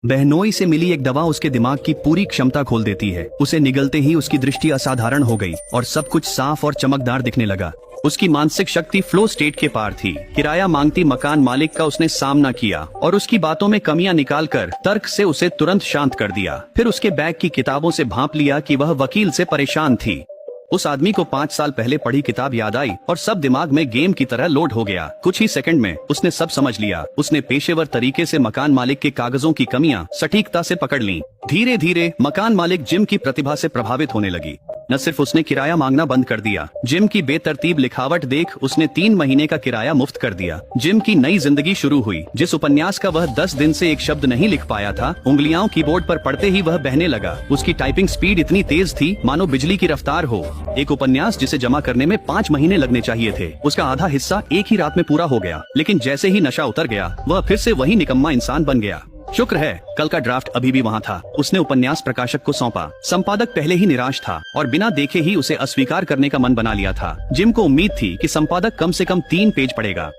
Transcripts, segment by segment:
बहनोई से मिली एक दवा उसके दिमाग की पूरी क्षमता खोल देती है। उसे निगलते ही उसकी दृष्टि असाधारण हो गई और सब कुछ साफ और चमकदार दिखने लगा। उसकी मानसिक शक्ति फ्लो स्टेट के पार थी। किराया मांगती मकान मालिक का उसने सामना किया और उसकी बातों में कमियां निकालकर तर्क से उसे तुरंत शांत कर दिया। फिर उसके बैग की किताबों से भांप लिया कि वह वकील से परेशान थी। उस आदमी को 5 साल पहले पढ़ी किताब याद आई और सब दिमाग में गेम की तरह लोड हो गया। कुछ ही सेकंड में उसने सब समझ लिया। उसने पेशेवर तरीके से मकान मालिक के कागजों की कमियां सटीकता से पकड़ लीं। धीरे धीरे मकान मालिक जिम की प्रतिभा से प्रभावित होने लगी। न सिर्फ उसने किराया मांगना बंद कर दिया, जिम की बेतरतीब लिखावट देख उसने 3 महीने का किराया मुफ्त कर दिया। जिम की नई जिंदगी शुरू हुई। जिस उपन्यास का वह 10 दिन से एक शब्द नहीं लिख पाया था, उंगलियां कीबोर्ड पर पढ़ते ही वह बहने लगा। उसकी टाइपिंग स्पीड इतनी तेज थी मानो बिजली की रफ्तार हो। एक उपन्यास जिसे जमा करने में 5 महीने लगने चाहिए थे, उसका आधा हिस्सा एक ही रात में पूरा हो गया। लेकिन जैसे ही नशा उतर गया, वह फिर से वही निकम्मा इंसान बन गया। शुक्र है कल का ड्राफ्ट अभी भी वहाँ था। उसने उपन्यास प्रकाशक को सौंपा। संपादक पहले ही निराश था और बिना देखे ही उसे अस्वीकार करने का मन बना लिया था। जिम को उम्मीद थी कि संपादक कम से कम 3 पेज पढ़ेगा।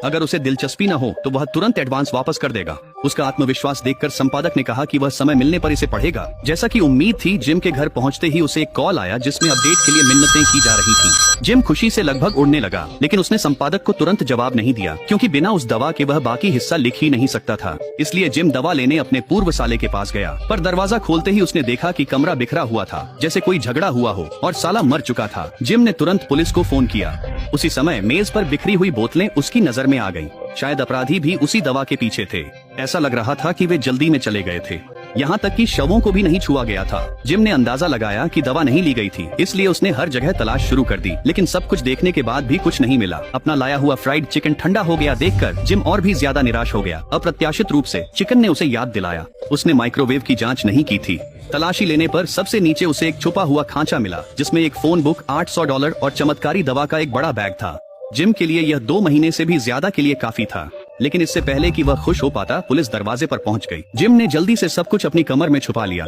अगर उसे दिलचस्पी न हो तो वह तुरंत एडवांस वापस कर देगा। उसका आत्मविश्वास देखकर संपादक ने कहा कि वह समय मिलने पर इसे पढ़ेगा। जैसा कि उम्मीद थी, जिम के घर पहुंचते ही उसे एक कॉल आया जिसमें अपडेट के लिए मिन्नतें की जा रही थीं। जिम खुशी से लगभग उड़ने लगा, लेकिन उसने संपादक को तुरंत जवाब नहीं दिया, क्योंकि बिना उस दवा के वह बाकी हिस्सा लिख ही नहीं सकता था। इसलिए जिम दवा लेने अपने पूर्व साले के पास गया, पर दरवाजा खोलते ही उसने देखा कि कमरा बिखरा हुआ था, जैसे कोई झगड़ा हुआ हो और साला मर चुका था। जिम ने तुरंत पुलिस को फोन किया। उसी समय मेज पर बिखरी हुई बोतलें उसकी नजर में आ गईं। शायद अपराधी भी उसी दवा के पीछे थे। ऐसा लग रहा था कि वे जल्दी में चले गए थे। यहाँ तक कि शवों को भी नहीं छुआ गया था। जिम ने अंदाजा लगाया कि दवा नहीं ली गई थी, इसलिए उसने हर जगह तलाश शुरू कर दी। लेकिन सब कुछ देखने के बाद भी कुछ नहीं मिला। अपना लाया हुआ फ्राइड चिकन ठंडा हो गया देखकर जिम और भी ज्यादा निराश हो गया। अप्रत्याशित रूप से चिकन ने उसे याद दिलाया, उसने माइक्रोवेव की जाँच नहीं की थी। तलाशी लेने पर सबसे नीचे उसे एक छुपा हुआ खांचा मिला, जिसमें एक फोन बुक, $800 और चमत्कारी दवा का एक बड़ा बैग था। जिम के लिए यह 2 महीने से भी ज्यादा के लिए काफी था। लेकिन इससे पहले कि वह खुश हो पाता, पुलिस दरवाजे पर पहुंच गई। जिम ने जल्दी से सब कुछ अपनी कमर में छुपा लिया।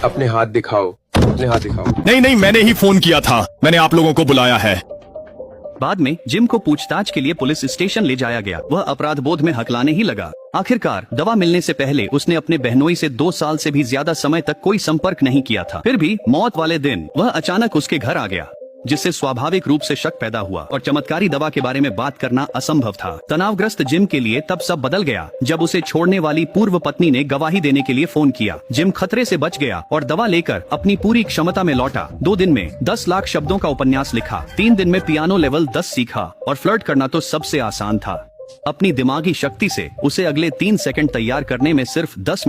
अपने हाथ दिखाओ, अपने हाथ दिखाओ। नहीं, मैंने ही फोन किया था। मैंने आप लोगों को बुलाया है। बाद में जिम को पूछताछ के लिए पुलिस स्टेशन ले जाया गया। वह अपराध बोध में हकलाने ही लगा। आखिरकार दवा मिलने से पहले उसने अपने बहनोई से 2 साल से भी ज्यादा समय तक कोई संपर्क नहीं किया था। फिर भी मौत वाले दिन वह अचानक उसके घर आ गया, जिससे स्वाभाविक रूप से शक पैदा हुआ और चमत्कारी दवा के बारे में बात करना असंभव था। तनावग्रस्त जिम के लिए तब सब बदल गया जब उसे छोड़ने वाली पूर्व पत्नी ने गवाही देने के लिए फोन किया। जिम खतरे से बच गया और दवा लेकर अपनी पूरी क्षमता में लौटा। 2 दिन में 10 लाख शब्दों का उपन्यास लिखा। 3 दिन में पियानो लेवल 10 सीखा और फ्लर्ट करना तो सबसे आसान था। अपनी दिमागी शक्ति से उसे अगले 3 सेकंड तैयार करने में सिर्फ 10